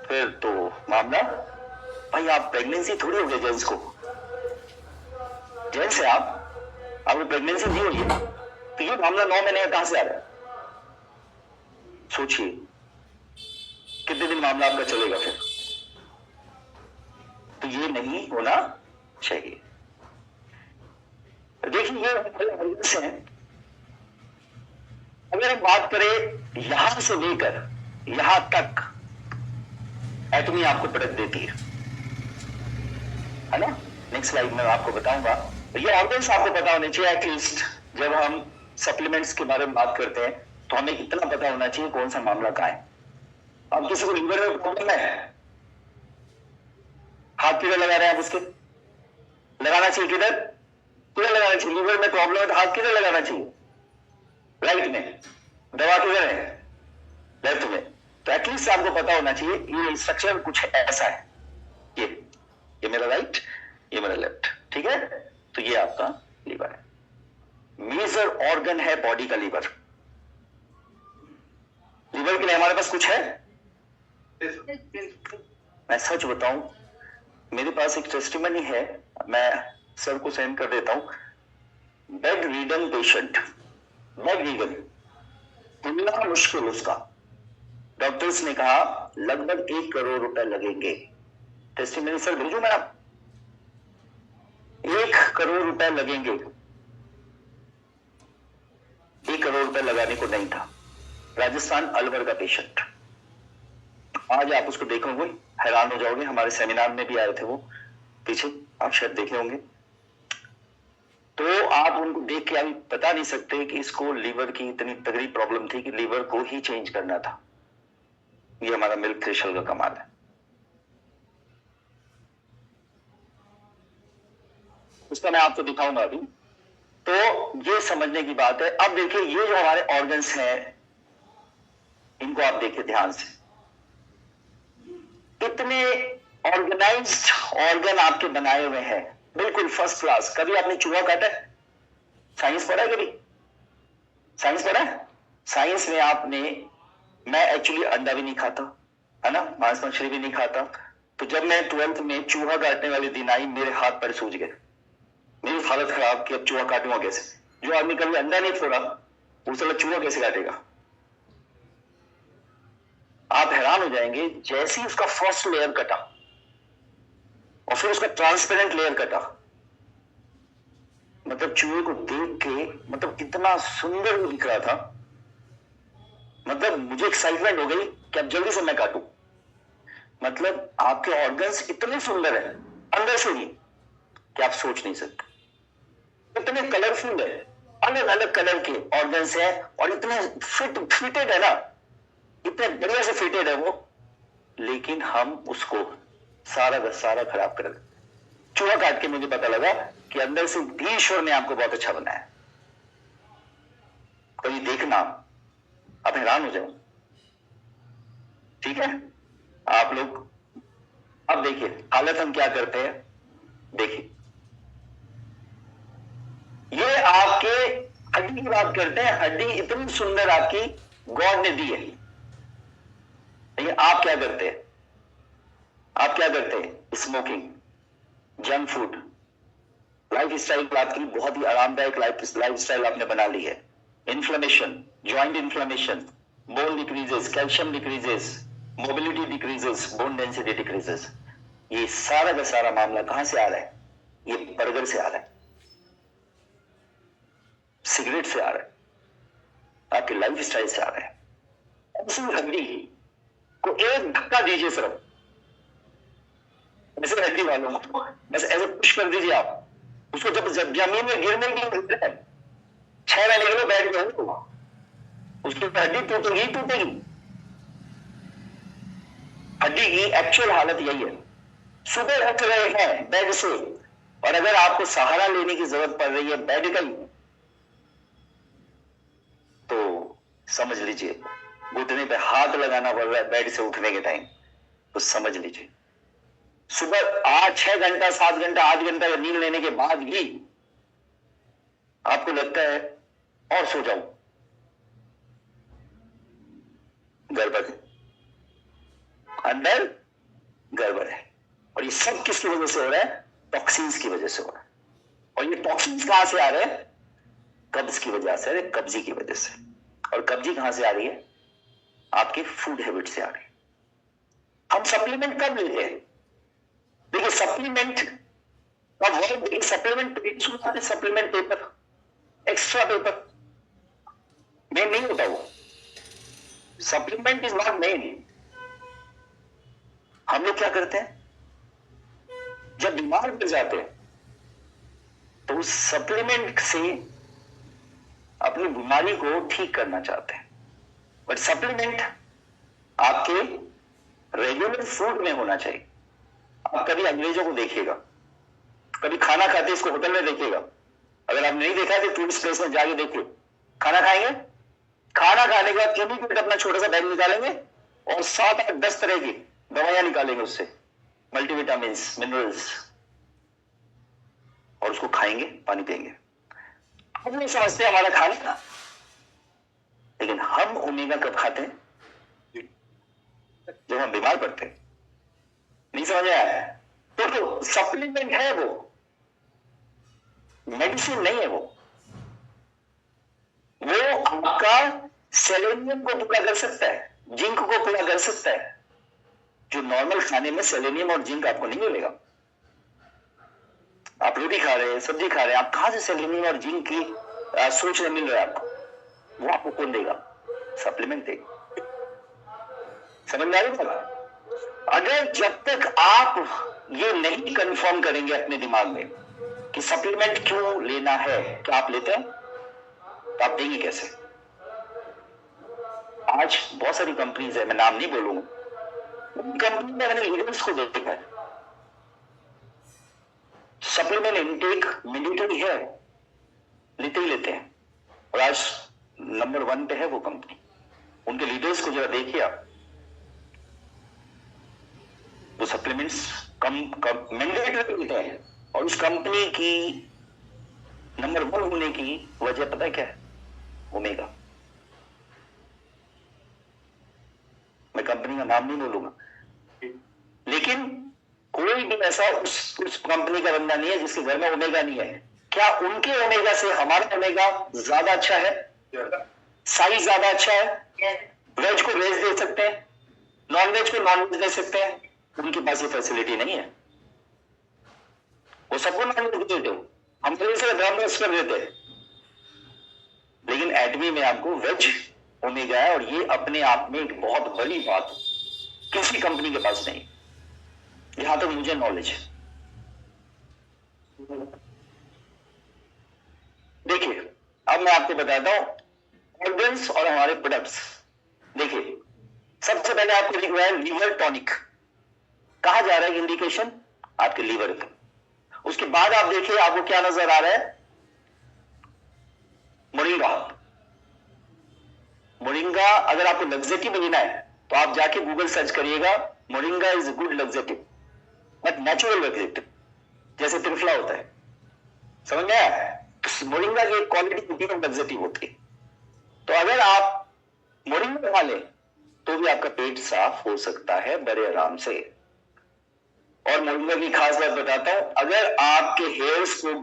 फिर तो मामला, भाई आप प्रेगनेंसी थोड़ी हो गई जेंट्स को, जेंट्स है आपने प्रेगनेंसी दी हुई है, तो ये मामला 9 महीने कहां से आ रहा है? सोचिए कितने दिन मामला आपका चलेगा फिर? तो ये नहीं होना चाहिए। देखिए ये हर्बल्स हैं। अगर हम बात करें यहां से लेकर यहां तक, एटमी आपको पटक देती है ना? नेक्स्ट स्लाइड में आपको बताऊंगा। ये ऑर्गन्स आपको पता होने चाहिए एटलीस्ट। जब हम सप्लीमेंट्स के बारे में बात करते हैं तो हमें इतना पता होना चाहिए कौन सा मामला कहां है। अब किसी को लीवर में प्रॉब्लम है, हाथ किधर लगा रहे हैं आप उसके? लगाना चाहिए किधर? किधर लगाना चाहिए? लीवर में प्रॉब्लम है तो हाथ किधर लगाना चाहिए? राइट में। दवा किधर है? लेफ्ट में। तो एटलीस्ट आपको पता होना चाहिए ये स्ट्रक्चर कुछ ऐसा है। ये मेरा राइट, ये मेरा लेफ्ट, ठीक है? तो ये आपका लीवर है। मेजर ऑर्गन है बॉडी का लीवर। लीवर के लिए हमारे पास कुछ है? मैं सच बताऊं, मेरे पास एक टेस्टिमनी है, मैं सर को सेंड कर देता हूं। बेड रीडन पेशेंट, बेड रीडन, मिलना मुश्किल उसका। डॉक्टर्स ने कहा लगभग 1 करोड़ रुपए लगेंगे। टेस्टिमनी सर भेजू मैं आप? 1 करोड़ रुपए लगेंगे। 1 करोड़ रुपए लगाने को नहीं था। राजस्थान अलवर का पेशेंट, आज आप उसको देखोगे हैरान हो जाओगे। हमारे सेमिनार में भी आए थे वो, पीछे आप शायद देखे होंगे। तो आप उनको देख के अभी बता नहीं सकते कि इसको लीवर की इतनी तगड़ी प्रॉब्लम थी कि लीवर को ही चेंज करना था। ये हमारा मिल्क थ्रेशोल्ड का कमाल है। उसका मैं आपको दिखाऊंगा अभी। तो ये समझने की बात है। अब देखिए ये जो हमारे ऑर्गन्स हैं, इनको आप देखिए ध्यान से, कितने ऑर्गेनाइज्ड ऑर्गन आपके बनाए हुए हैं, बिल्कुल फर्स्ट क्लास। कभी आपने चूहा काटा है? साइंस पढ़ा है कभी? साइंस पढ़ा है? साइंस में आपने, मैं एक्चुअली अंडा भी नहीं खाता है ना, मांस मछली भी नहीं खाता। तो जब मैं 12th में चूहा काटने वाले दिन आई, मेरे हाथ पैर सूज गए, मेरी हालत खराब कि अब चूहा काटूंगा कैसे। जो आदमी कभी अंडा नहीं छोड़ा वो साला चूहा कैसे काटेगा? आप हैरान हो जाएंगे। जैसे ही उसका फर्स्ट लेयर कटा और फिर उसका ट्रांसपेरेंट लेयर कटा, मतलब चूहे को देख के मतलब इतना सुंदर वो दिख रहा था, मतलब मुझे एक्साइटमेंट हो गई कि अब जल्दी से मैं काटूं। मतलब आपके ऑर्गन्स इतने सुंदर है अंदर से ही कि आप सोच नहीं सकते। इतने कलरफुल है, अलग अलग कलर के ऑर्गन्स है और इतने फिटेड है ना, इतने बढ़िया से फिटेड है वो, लेकिन हम उसको सारा का सारा खराब कर देते। चूहा काट के मुझे पता लगा कि अंदर से भी ईश्वर ने आपको बहुत अच्छा बनाया। कभी देखना, आप हैरान हो जाओ। ठीक है? आप लोग अब देखिए हालत हम क्या करते हैं। देखिए ये आपके हड्डी की बात करते हैं। हड्डी इतनी सुंदर आपकी गॉड ने दी है, लेकिन आप क्या करते हैं? आप क्या करते हैं? Smoking, junk food, life style आपकी बहुत ही आरामदायक लाइफ स्टाइल आपने बना ली है। Inflammation, joint inflammation, bone decreases, calcium decreases, mobility decreases, bone density decreases. ये सारा का सारा मामला कहां से आ रहा है? ये बर्गर से आ रहा है, सिगरेट से आ रहा है, आपकी लाइफ स्टाइल से आ रहा है। ऐसी हड्डी को एक धक्का दीजिए सिर्फ, ऐसे हड्डी वालों को बस ऐसे पुश कर दीजिए आप उसको। जब जमीन में गिरने की 6 महीने के लिए बैठ गए तो उसकी हड्डी टूटेगी टूटेगी। हड्डी की एक्चुअल हालत यही है। सुबह उठ रहे हैं बेड से और अगर आपको सहारा लेने की जरूरत पड़ रही है बेड का ही, तो समझ लीजिए घुटने पे हाथ लगाना पड़ रहा है बेड से उठने के टाइम, तो समझ लीजिए सुबह 6 घंटा 7 घंटा 8 घंटा या नींद लेने के बाद भी आपको लगता है और सो जाऊं। गड़बड़ है, अंदर गड़बड़ है। और ये सब किसकी वजह से हो रहा है? टॉक्सिन्स की वजह से हो रहा है। और ये टॉक्सिन्स कहां से आ रहे हैं? कब्ज की वजह से, कब्जी की वजह से। और कब्जी कहां से आ रही है? आपके फूड हैबिट से आ रही है। हम सप्लीमेंट कब लेते हैं? देखिए सप्लीमेंट का word, supplement supplement paper, extra paper main नहीं होता वो। Supplement is not main. हम लोग क्या करते हैं, जब बीमार पड़ जाते हैं तो उस सप्लीमेंट से अपनी बीमारी को ठीक करना चाहते हैं। बट सप्लीमेंट आपके रेगुलर फूड में होना चाहिए। आप कभी अंग्रेजों को देखिएगा, कभी खाना खाते इसको होटल में देखिएगा। अगर आपने नहीं देखा तो टूरिस्ट प्लेस में जाके देखिए, खाना खाएंगे, खाना खाने के बाद इमीडिएट अपना छोटा सा बैग निकालेंगे और 7-8-10 तरह की दवाइयां निकालेंगे उससे, मल्टीविटामिन, मिनरल्स, और उसको खाएंगे, पानी पिएंगे। हम नहीं समझते हमारा खाना, लेकिन हम ओमेगा कब खाते हैं? जब हम बीमार पड़ते हैं। नहीं समझ आया? तो सप्लीमेंट है वो, मेडिसिन नहीं है वो आपका सेलेनियम को पूरा कर सकता है, जिंक को पूरा कर सकता है, जो नॉर्मल खाने में सेलेनियम और जिंक आपको नहीं मिलेगा। आप रोटी खा रहे हैं, सब्जी खा रहे हैं, आप कहां से सेलेनियम और जिंक की सोच में मिल रहा है आपको? वो आपको कौन देगा? सप्लीमेंट देगा। समझ में आ रही बात? अगर जब तक आप ये नहीं कंफर्म करेंगे अपने दिमाग में कि सप्लीमेंट क्यों लेना है, क्या आप लेते हैं, तो आप देंगे कैसे? आज बहुत सारी कंपनीज है, मैं नाम नहीं बोलूंगा, उन कंपनी में मैंने लीडर्स को देखा है, सप्लीमेंट इनटेक मैंडेटरी है, लेते ही लेते हैं। और आज नंबर 1 पे है वो कंपनी। उनके लीडर्स को जरा देखिए आप, वो सप्लीमेंट्स मैंडेटरी लेते हैं। और उस कंपनी की नंबर 1 होने की वजह पता है क्या है? ओमेगा। मैं कंपनी का नाम नहीं बोलूंगा, लेकिन कोई भी ऐसा उस कंपनी का बंदा नहीं है जिसके घर में ओमेगा नहीं है। क्या उनके ओमेगा से हमारा ओमेगा ज्यादा अच्छा है? साइज ज्यादा अच्छा है? वेज को वेज दे सकते हैं, नॉन वेज को नॉन वेज दे सकते हैं। उनके पास ये फैसिलिटी नहीं है। वो सबको नॉन वेज देते हो, हम तो इसे नॉन वेज कर देते हैं, लेकिन एटमी में आपको वेज ओमेगा है। और ये अपने आप में एक बहुत बड़ी बात किसी कंपनी के पास नहीं, जहां तक मुझे नॉलेज है। देखिए अब मैं आपको बताता हूं ऑर्गन्स और हमारे प्रोडक्ट्स। देखिए सबसे पहले आपको लिख रहा है लीवर टॉनिक, कहा जा रहा है इंडिकेशन आपके लीवर पे। उसके बाद आप देखिए आपको क्या नजर आ रहा है, मोरिंगा। मोरिंगा अगर आपको लग्जेटिव लेना है तो आप जाके गूगल सर्च करिएगा, moringa is good laxative, but natural laxative, जैसे त्रिफला होता है। समझ में आया? मोरिंगा की क्वालिटी होती है, लग्जेटिव होती है। तो अगर आप मोरिंगा खा लें तो भी आपका पेट साफ हो सकता है बड़े आराम से। और मोरिंगा की खास बात बताता हूं, अगर आपके हेयर्स को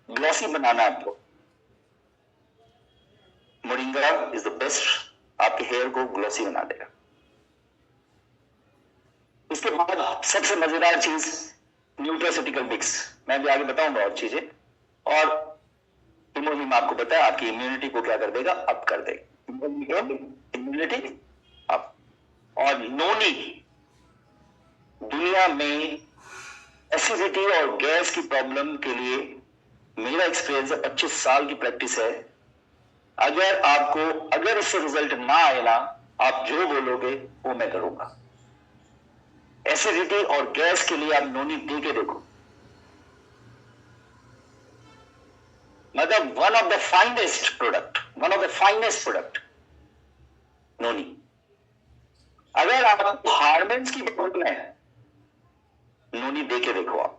ग्लॉसी बनाना है आपको, मोरिंगा इज द बेस्ट, आपके हेयर को ग्लॉसी बना देगा। उसके बाद सबसे मजेदार चीज न्यूट्रास्यूटिकल मिक्स, मैं भी आगे बताऊंगा और चीजें। और इम्यूनिटी आपको पता है आपकी इम्यूनिटी को क्या कर देगा, अप कर देगा, इम्यूनिटी अप। और नोनी दुनिया में एसिडिटी और गैस की प्रॉब्लम के लिए मेरा एक्सपीरियंस है, 25 साल की प्रैक्टिस है। अगर इससे रिजल्ट ना आए ना, आप जो बोलोगे वो मैं करूंगा। एसिडिटी और गैस के लिए आप नोनी पी के देखो, मतलब one of the finest product Noni. अगर आपको हार्मोन्स की प्रॉब्लम है, नोनी दे के देखो आप।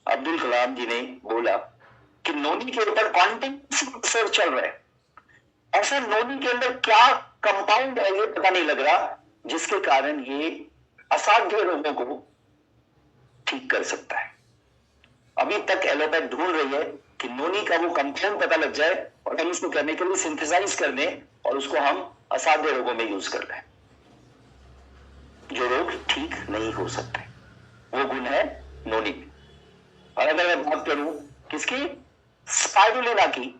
अब्दुल कलाम जी ने बोला कि नोनी के ऊपर कॉन्टिन्यूस रिसर्च चल रहा है, ऐसा नोनी के अंदर क्या कंपाउंड है ये पता नहीं लग रहा, जिसके कारण ये असाध्य रोगों को ठीक कर सकता है। अभी तक एलोपैथ ढूंढ रही है कि नोनी का वो कंपाउंड पता लग जाए और हम उसको करने के लिए सिंथेसाइज कर दें और उसको हम असाध्य रोगों में यूज कर लें, जो रोग ठीक नहीं हो सकते। वो गुण है नोनी। और अगर मैं बात करूं किसकी, स्पाइरुलिना की,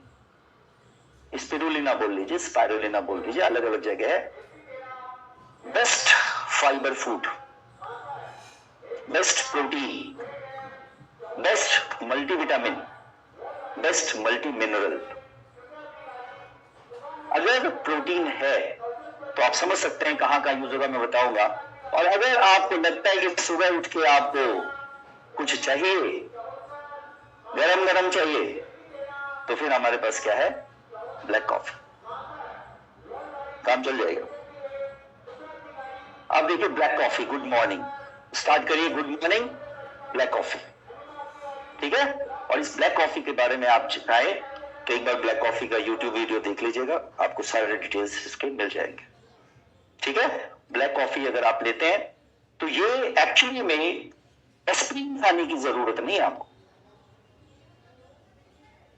स्पिरुलिना बोल लीजिए, स्पाइरुलिना बोल लीजिए, अलग अलग जगह है। Best fibre food, best protein, best multivitamin, best multi mineral. अगर प्रोटीन है तो आप समझ सकते हैं कहां कहां यूज होगा, मैं बताऊंगा। और अगर आपको लगता है कि सुबह उठ के आपको कुछ चाहिए, गरम गरम चाहिए, तो फिर हमारे पास क्या है, ब्लैक कॉफी, काम चल जाएगा। आप देखिए black coffee, good morning start करिए, गुड मॉर्निंग ब्लैक कॉफी, ठीक है। और इस ब्लैक कॉफी के बारे में आप चाहें तो एक बार ब्लैक कॉफी का यूट्यूब वीडियो देख लीजिएगा, आपको सारे डिटेल्स इसके मिल जाएंगे, ठीक है। ब्लैक कॉफी अगर आप लेते हैं तो ये एक्चुअली में एस्प्रिन खाने की जरूरत नहीं है आपको।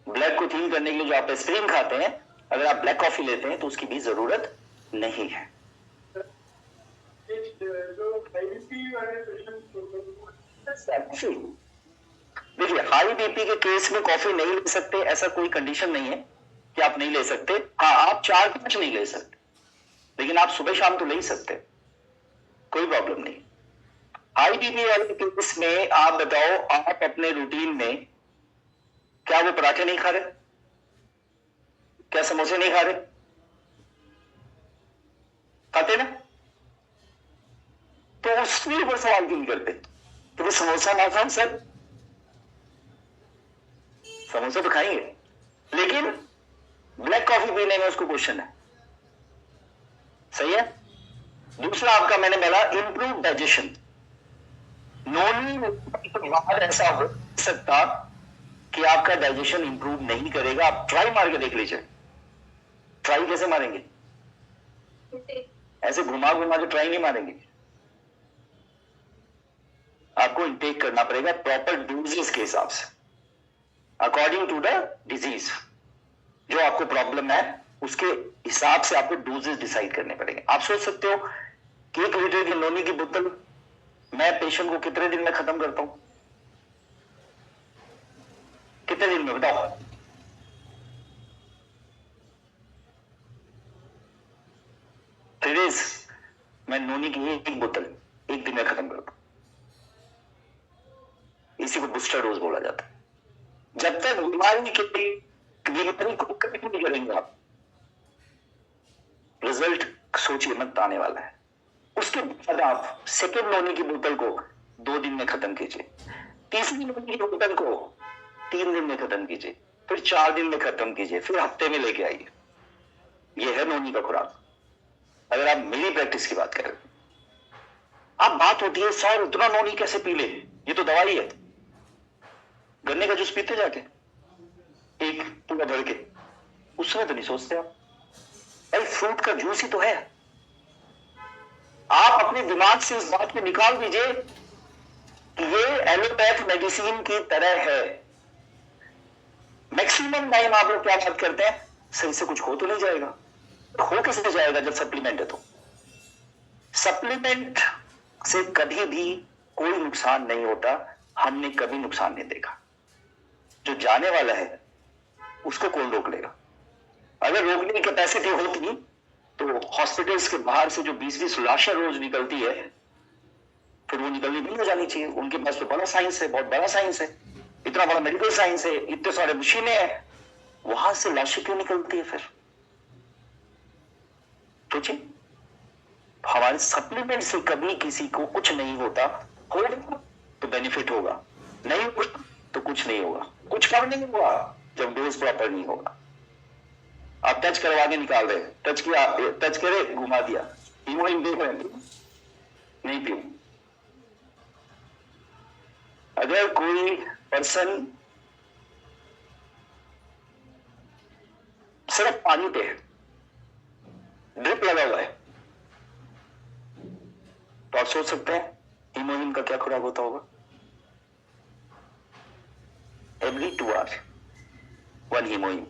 ब्लैक को ठीक करने के लिए जो आप एस्प्रिन खाते हैं, अगर आप ब्लैक कॉफी लेते हैं तो उसकी भी जरूरत नहीं है। देखिए हाई बीपी के केस में कॉफी नहीं ले सकते, ऐसा कोई कंडीशन नहीं है कि आप नहीं ले सकते। हाँ, आप 4-5 नहीं ले सकते, लेकिन आप सुबह शाम तो ले ही सकते, कोई प्रॉब्लम नहीं। हाई बीपी वाले केस में आप बताओ, आप अपने रूटीन में क्या वो पराठे नहीं खा रहे, क्या समोसे नहीं खा रहे, खाते ना, तो उसके ऊपर सवाल क्यों नहीं करते कि वो समोसा ना खाएं सर, समोसा तो खाएंगे, लेकिन ब्लैक कॉफी पीने में उसको क्वेश्चन है, सही है। दूसरा आपका मैंने बोला इंप्रूव डाइजेशन। नोनी बाद ऐसा हो सकता कि आपका डाइजेशन इंप्रूव नहीं करेगा। आप ट्राई मार के देख लीजिए। ट्राई कैसे मारेंगे, ऐसे घुमा घुमा के ट्राई नहीं मारेंगे, आपको इंटेक करना पड़ेगा प्रॉपर डोजेस के हिसाब से, अकॉर्डिंग टू द डिजीज। जो आपको प्रॉब्लम है उसके हिसाब से आपको डोजेस डिसाइड करने पड़ेंगे। आप सोच सकते हो कि 1 लीटर की नोनी की बोतल मैं पेशेंट को कितने दिन में खत्म करता हूं, कितने दिन में बताओ। डेज मैं नोनी की एक बोतल 1 दिन में खत्म करता हूं। इसी को बूस्टर डोज बोला जाता है। जब तक बीमारी को कभी नहीं करेंगे आप, रिजल्ट सोचिए मत आने वाला है। उसके बाद आप सेकेंड नोनी की बोतल को 2 दिन में खत्म कीजिए, तीसरी नोनी की बोतल को 3 दिन में खत्म कीजिए, फिर 4 दिन में खत्म कीजिए, फिर हफ्ते में लेके आइए। यह है नोनी का खुराक। अगर आप मेरी प्रैक्टिस की बात करें, अब बात होती है सर उतना नोनी कैसे पी ले, ये तो दवाई है। गन्ने का जूस पीते जाके एक पूरा भर के, उसमें तो नहीं सोचते आप, भाई फ्रूट का जूस ही तो है। आप अपने दिमाग से इस बात को निकाल दीजिए कि ये एलोपैथ मेडिसिन की तरह है। मैक्सिमम टाइम आप लोग क्या बात करते हैं, सही से कुछ हो तो नहीं जाएगा। हो कैसे जाएगा जब सप्लीमेंट है तो। सप्लीमेंट से कभी भी कोई नुकसान नहीं होता, हमने कभी नुकसान नहीं देखा। जो जाने वाला है उसको कौन रोक लेगा। अगर रोकने की कैपेसिटी होती तो हॉस्पिटल्स के बाहर से जो 20-20 लाशें रोज निकलती है, फिर वो निकलनी नहीं हो जानी चाहिए। उनके पास तो बड़ा साइंस है, बहुत बड़ा साइंस है, इतना बड़ा मेडिकल साइंस है, इतने सारे मशीनें हैं, वहां से लाशें क्यों निकलती है फिर। सोचिए, हमारे सप्लीमेंट से कभी किसी को कुछ नहीं होता। होगा तो बेनिफिट होगा, नहीं होगा तो कुछ नहीं होगा। कुछ काम नहीं होगा जब डोज प्रॉपर नहीं होगा। आप टच करवा के निकाल रहे, टच किया, टच करे घुमा दिया, हीमोग्लोबिन देख रहे हैं, नहीं पीऊ। अगर कोई पर्सन सिर्फ पानी पे है, और सोच सकते हैं हीमोहिम का क्या खुराक होता होगा? एवरी 2 आवर 1 हीमोहिम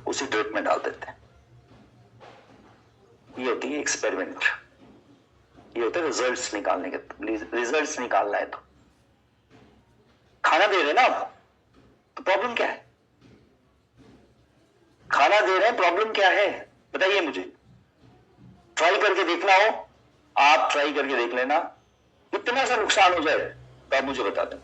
उसी ड्रिप में डाल देते हैं। ये होती है एक्सपेरिमेंट, ये होता है रिजल्ट्स निकालने के। रिजल्ट्स निकालना है तो खाना दे रहे हैं ना आप, तो प्रॉब्लम क्या है? खाना दे रहे हैं, प्रॉब्लम क्या है बताइए मुझे। ट्राई करके देखना हो, आप ट्राई करके देख लेना, इतना सा नुकसान हो जाए तो आप मुझे बता दें।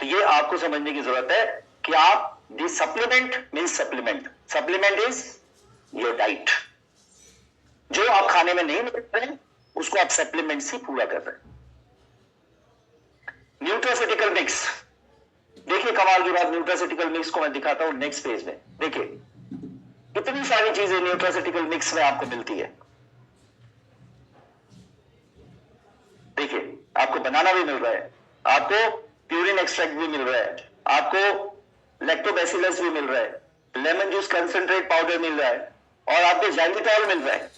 तो ये आपको समझने की जरूरत है कि आप the supplement means supplement is your diet. जो आप खाने में नहीं मिल रहे हैं उसको आप सप्लीमेंट से पूरा कर रहे हैं। न्यूट्रास्यूटिकल मिक्स, देखिए कमाल की बात, न्यूट्रास्यूटिकल मिक्स को मैं दिखाता हूं नेक्स्ट पेज में। देखिए कितनी सारी चीजें न्यूट्रास्यूटिकल मिक्स में आपको मिलती है। देखिए आपको बनाना भी मिल रहा है, आपको प्यूरिन एक्सट्रैक्ट भी मिल रहा है, आपको लैक्टोबैसिलस भी मिल रहा है, लेमन जूस कंसंट्रेट पाउडर मिल रहा है और आपको जाइलिटॉल मिल रहा है।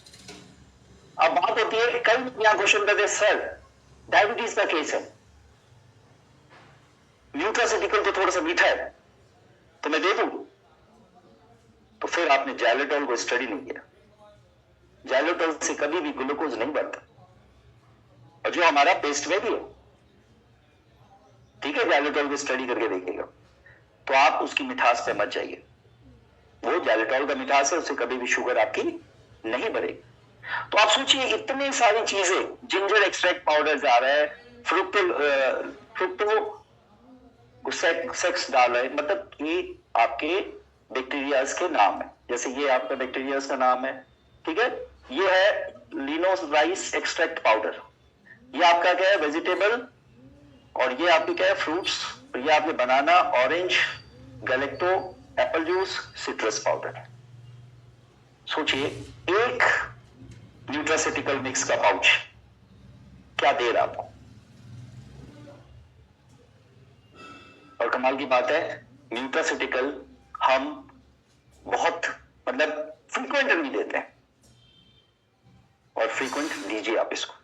अब बात होती है, कल यहां क्वेश्चन करते सर डायबिटीज का केस है, न्यूट्रास्यूटिकल तो थोड़ा सा मीठा है तो मैं दे दूं? तो फिर आपने जाइलिटॉल को स्टडी नहीं किया। जाइलिटॉल से कभी भी ग्लूकोज नहीं बढ़ता और जो हमारा पेस्ट में भी है, ठीक है, जाइलिटॉल को स्टडी करके देखिएगा तो आप उसकी मिठास पे मत जाइए। वो जाइलिटॉल का मिठास है, उससे कभी भी शुगर आपकी नहीं बढ़ेगी। तो आप सोचिए इतनी सारी चीजें, जिंजर एक्सट्रैक्ट पाउडर जा रहा है, फ्रुक्टो सेक्स डाल रहे हैं, मतलब ये आपके बैक्टीरियाज के नाम है। जैसे ये आपका बैक्टीरियाज का नाम है, ठीक है। ये है लिनोस राइस एक्सट्रैक्ट पाउडर, ये आपका क्या है वेजिटेबल, और ये आपकी क्या है फ्रूट्स, ये आपके banana, orange, galacto, apple juice, citrus powder. सोचिए एक न्यूट्रास्यूटिकल मिक्स का पाउच क्या दे रहा आपको। और कमाल की बात है न्यूट्रास्यूटिकल हम बहुत मतलब फ्रीक्वेंट नहीं देते हैं, और फ्रीक्वेंट दीजिए आप इसको।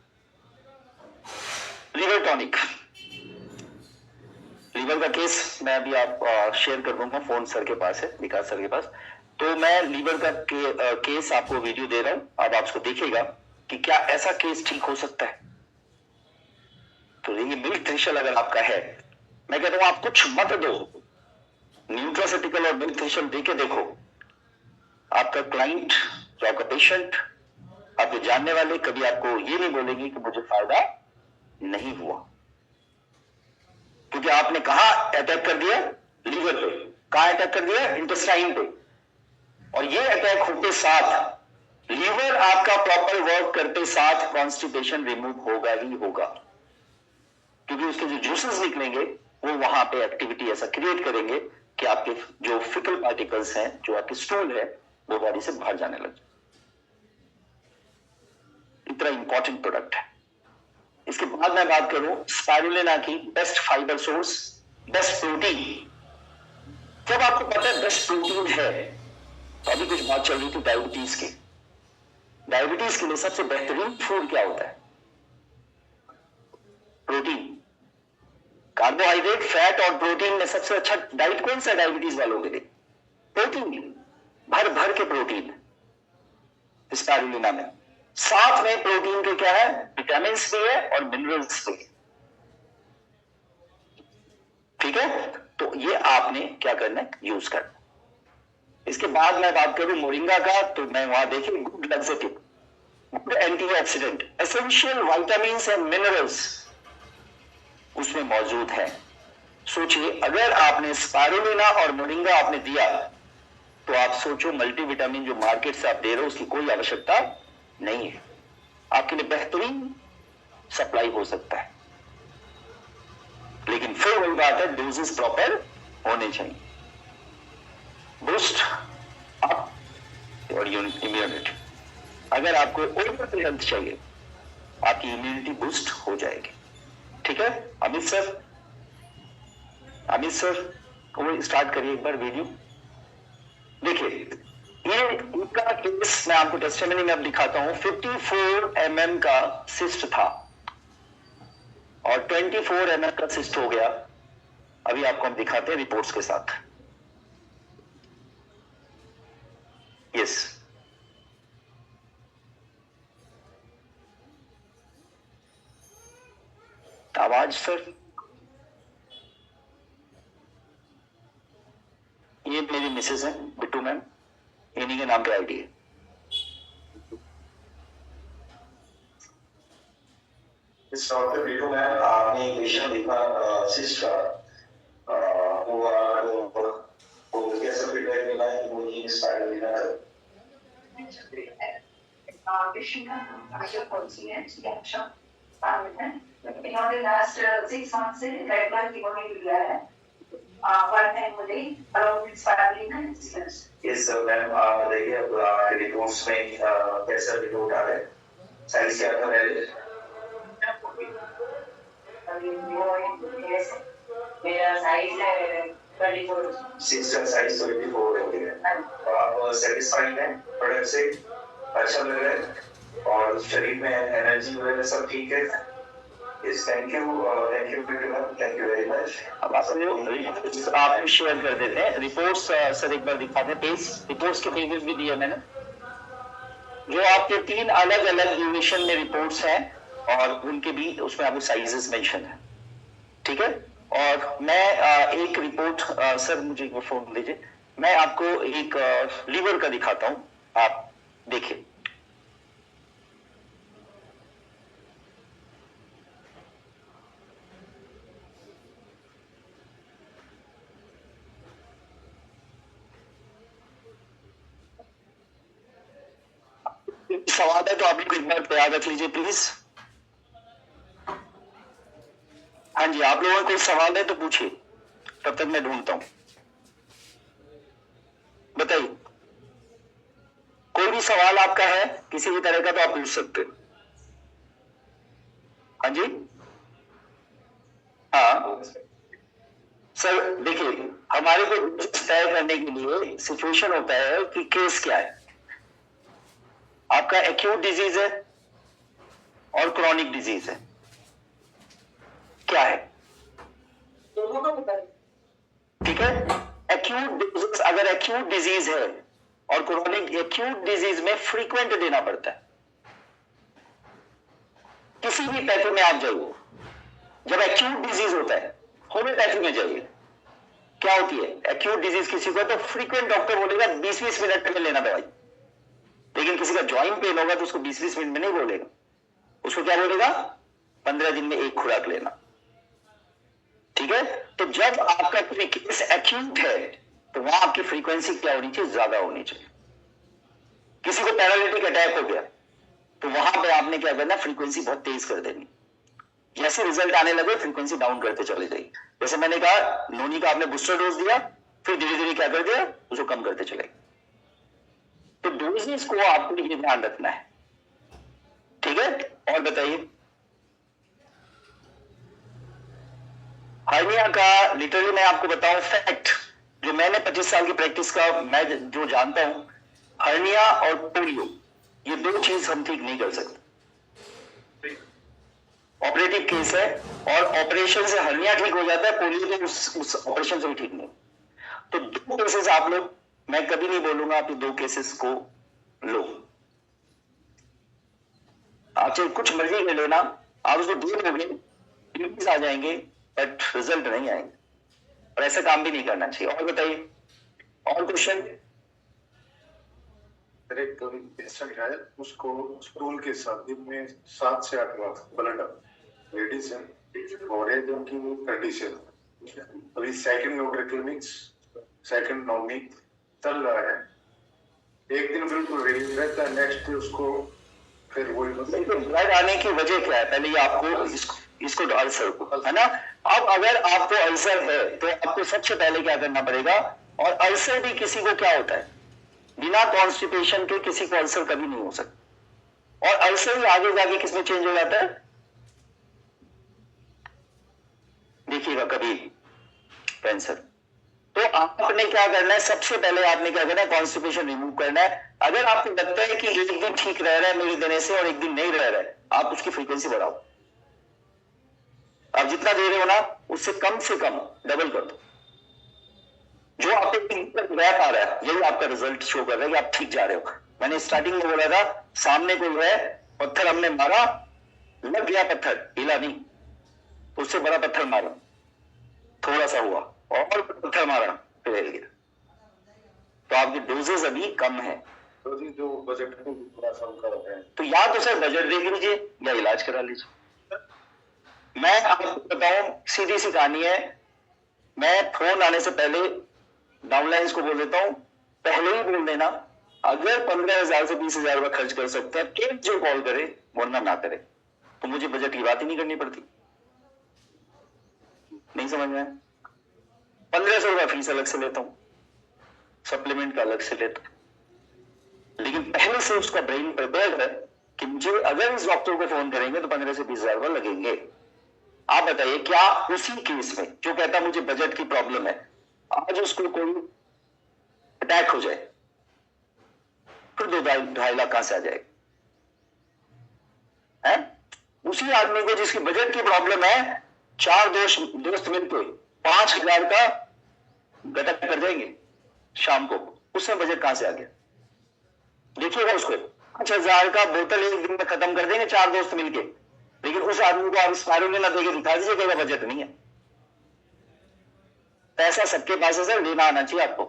लिवर टॉनिक, लिवर का केस मैं अभी आप शेयर कर दूंगा, फोन सर के पास है, विकास सर के पास। तो मैं लिवर का केस आपको वीडियो दे रहा हूं, अब आप उसको देखिएगा कि क्या ऐसा केस ठीक हो सकता है। तो ये मिल्क थ्रेशल अगर आपका है, मैं कहता हूं आप कुछ मत दो, न्यूट्रास्यूटिकल और मिल्क थ्रेशल देके देखो, आपका क्लाइंट जो आपका पेशेंट, आपके जानने वाले कभी आपको ये नहीं बोलेंगे कि मुझे फायदा नहीं हुआ, क्योंकि आपने कहा अटैक कर दिया लीवर पे, कहा अटैक कर दिया इंटेस्टाइन पे, और ये अटैक होते साथ लीवर आपका प्रॉपर वर्क करते साथ कॉन्स्टिपेशन रिमूव होगा ही होगा, क्योंकि उसके जो जूसेस निकलेंगे वो वहां पे एक्टिविटी ऐसा क्रिएट करेंगे कि आपके जो फिकल पार्टिकल्स हैं, जो आपके स्टूल है, वो बॉडी से बाहर जाने लग जाए। इतना इंपॉर्टेंट प्रोडक्ट है। इसके बाद मैं बात करूं स्पाइरुलिना की, best fibre source, best protein. जब आपको पता है बेस्ट प्रोटीन है, तो अभी कुछ बात चल रही थी डायबिटीज की। डायबिटीज के लिए सबसे बेहतरीन फूड क्या होता है? प्रोटीन। कार्बोहाइड्रेट, फैट और प्रोटीन में सबसे अच्छा डाइट कौन सा है डायबिटीज वालों के लिए? प्रोटीन, भर भर के प्रोटीन स्पाइरुलिना में। साथ में प्रोटीन के क्या है, विटामिन भी है और मिनरल्स भी, ठीक है। तो ये आपने क्या करना है, यूज करना। इसके बाद मैं बात करूं मोरिंगा का, तो मैं वहां देखिए good laxative, good antioxidant, essential vitamins and minerals उसमें मौजूद है। सोचिए अगर आपने स्पाइरुलिना और मोरिंगा आपने दिया, तो आप सोचो मल्टीविटामिन जो मार्केट से आप दे रहे हो उसकी कोई आवश्यकता नहीं है, आपके लिए बेहतरीन सप्लाई हो सकता है। लेकिन फिर वही बात है, डोजेस प्रॉपर होने चाहिए। बूस्ट अप और इम्यूनिटी, अगर आपको ओवरऑल हेल्थ चाहिए, आपकी इम्यूनिटी बूस्ट हो जाएगी, ठीक है। अमित सर वो स्टार्ट करिए एक बार वीडियो। देखिए ये इनका केस मैं आपको टेस्टिमनी में अब दिखाता हूं। 54 mm का सिस्ट था और 24 mm का सिस्ट हो गया। अभी आपको हम दिखाते हैं रिपोर्ट्स के साथ। यस, आवाज सर, ये मेरी मिसेस है बिट्टू मैम, इन्हीं के नाम पे आईडी है। इस डॉक्टर बिट्टू मैम, आपने एक पेशेंट देखा सिस्ट का, वो कैसा फीडबैक मिला है कि वो ये स्टाइल देना है? Patient का conscience reaction इन्होंने लास्ट 6 months से रेगुलर कीमोथेरेपी लिया है। वन टाइम मुझे अराउंड इंस्पायरिंग है इंसिडेंस। यस सर, मैम बताइए अब आपके रिपोर्ट्स में कैसा रिपोर्ट आ रहा है? साइज क्या था पहले? मेरा साइज है 24। सिस्टम साइज 24 है। आप सेटिस्फाइड हैं प्रोडक्ट से? अच्छा लग रहा है और शरीर में एनर्जी वगैरह सब ठीक है? Yes, thank you very much। अब आप शेयर कर देते हैं रिपोर्ट्स। सर एक बार दिखा दें पेज, रिपोर्ट्स के पेजेस भी दिए मैंने, जो आपके 3 अलग अलग ड्यूरेशन में रिपोर्ट्स हैं और उनके भी उसमें आपको साइजेस मेंशन है, ठीक है। और मैं एक रिपोर्ट, सर मुझे एक फोन दीजिए, मैं आपको एक लीवर का दिखाता हूं, आप देखिए। सवाल है तो आप लोग एक बार याद रख लीजिए प्लीज। हाँ जी, आप लोगों को कोई सवाल है तो पूछिए, तब तक मैं ढूंढता हूं। बताइए, कोई भी सवाल आपका है किसी भी तरह का तो आप पूछ सकते हो। हाँ जी, हाँ सर, देखिए हमारे को तय करने के लिए सिचुएशन होता है कि केस क्या है। आपका एक्यूट डिजीज है और क्रॉनिक डिजीज है, क्या है? ठीक है, एक्यूट डिजीज, अगर एक्यूट डिजीज है और क्रॉनिक, एक्यूट डिजीज में फ्रीक्वेंट देना पड़ता है। किसी भी पैथी में आप जाइए, जब एक्यूट डिजीज होता है होम्योपैथी में जाइए, क्या होती है एक्यूट डिजीज किसी को तो फ्रीक्वेंट डॉक्टर बोलेगा 20-20 मिनट में लेना दवाई, लेकिन किसी का जॉइंट पेन होगा तो उसको 20-20 मिनट में नहीं बोलेगा, उसको क्या बोलेगा 15 दिन में एक खुराक लेना, ठीक है। तो जब आपका केस एक्यूट है तो वहां आपकी फ्रीक्वेंसी क्या होनी चाहिए, ज्यादा होनी चाहिए। किसी को पैरालिटिक अटैक हो गया तो वहां पे आपने क्या करना, फ्रीक्वेंसी बहुत तेज कर देनी, जैसे रिजल्ट आने लगे फ्रीक्वेंसी डाउन करते चले जाइए। जैसे मैंने कहा नोनी का आपने बूस्टर डोज दिया, फिर धीरे धीरे क्या कर दिया, उसको कम करते चले। तो डोजेस को आपको ये ध्यान रखना है, ठीक है। और बताइए, हार्निया का लिटरली मैं आपको बताऊं फैक्ट, जो मैंने 25 साल की प्रैक्टिस का मैं जो जानता हूं, हार्निया और पोलियो ये 2 चीज हम ठीक नहीं कर सकते। ऑपरेटिव केस है और ऑपरेशन से हर्निया ठीक हो जाता है, पोलियो के उस ऑपरेशन से भी ठीक नहीं। तो 2 केसेस आप लोग, मैं कभी नहीं बोलूंगा आप 2 केसेस को लो, आप चाहे कुछ मर्जी ले लेना, आप उसको दूर लोगे आ जाएंगे बट रिजल्ट नहीं आएंगे, और ऐसा काम भी नहीं करना चाहिए। और बताइए, और क्वेश्चन? एक पेशेंट है, उसको स्टूल के साथ दिन में 7 से 8 बार ब्लड मेडिसिन और एज उनकी कंडीशन, अभी सेकंड न्यूट्री क्लिनिक्स सेकंड नॉमी चल रहा है। एक दिन बिल्कुल रिलीज रहता है, नेक्स्ट उसको फिर वही ब्लड आने की वजह क्या है, पहले ये आपको इसको अल्सर को है ना। अब अगर आपको अल्सर है तो आपको सबसे पहले क्या करना पड़ेगा, और अल्सर भी किसी को क्या होता है, बिना कॉन्स्टिपेशन के किसी को अल्सर कभी नहीं हो सकता, और अल्सर ही आगे जाके किसमें चेंज हो जाता है, देखिएगा कभी कैंसर। तो आपने क्या करना है, सबसे पहले आपने क्या करना है, कॉन्स्टिपेशन रिमूव करना है। अगर आपको लगता है कि एक दिन ठीक रह रहा है मेरे देने से और एक दिन नहीं रह रहा है, आप उसकी फ्रीक्वेंसी बढ़ाओ। आप जितना दे रहे हो ना उससे कम से कम डबल कर दो। जो आपके गैप आ रहा है यही आपका रिजल्ट शो कर रहा है कि आप ठीक जा रहे हो। मैंने स्टार्टिंग में बोला था, सामने कोई है, पत्थर हमने मारा, लग गया पत्थर, हिला नहीं, उससे बड़ा पत्थर मारा, थोड़ा सा हुआ, और पत्थर मारा, फिर हिल गया। तो आपकी डोजेस अभी कम है। तो जी जो बजट को थोड़ा सा उनका है, तो या तो सर बजट देख लीजिए या इलाज करा लीजिए। मैं आपको बताऊं, सीधी सी कहानी है, मैं फोन आने से पहले डाउनलाइंस को बोल देता हूं, पहले ही बोल देना, अगर 15,000 से 20,000 रुपए खर्च कर सकते हैं केवल जो कॉल करे, वरना ना करे। तो मुझे बजट की बात ही नहीं करनी पड़ती। नहीं समझ में? 1,500 रुपए फीस अलग से लेता हूं, सप्लीमेंट का अलग से लेता हूं, लेकिन पहले से उसका ब्रेन प्रिपेयर्ड है कि मुझे अगर इस डॉक्टर को फोन करेंगे तो 15 से 20,000 रुपए लगेंगे। आप बताइए, क्या उसी केस में जो कहता मुझे बजट की प्रॉब्लम है, आज उसको कोई अटैक हो जाए, फिर 2-2.5 लाख कहां से आ जाएगा? है उसी आदमी को जिसकी बजट की प्रॉब्लम है, 4 दोस्त मिलकर 5,000 का गटक कर जाएंगे शाम को, उसमें बजट कहां से आ गया? देखिएगा उसको 5,000 का बोतल एक दिन में खत्म कर देंगे 4 दोस्त मिलके, लेकिन उस आदमी को आप स्पायरुलिना देके दिखा दीजिए, कहेगा बजट नहीं है। पैसा सबके पास है सर, लेना आना चाहिए आपको।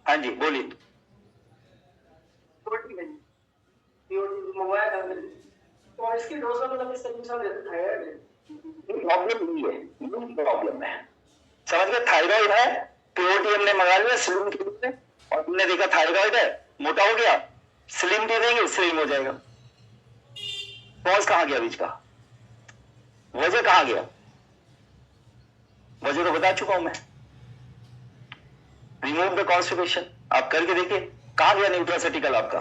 हाँ जी बोलिए। तो इसकी डोज मतलब इस तरीके से है, प्रॉब्लम नहीं है, प्रॉब्लम है, समझ गए? थायराइड है, पीओटी हमने मंगा लिया स्लिम के लिए, और हमने देखा थायराइड है, मोटा हो गया, स्लिम दे देंगे, स्लिम हो जाएगा। कॉज कहां गया बीच का? वजह कहां गया? वजह तो बता चुका हूं मैं, रिमूव द कॉन्स्टिपेशन। आप करके देखिए कहां गया न्यूट्रासेटिकल आपका।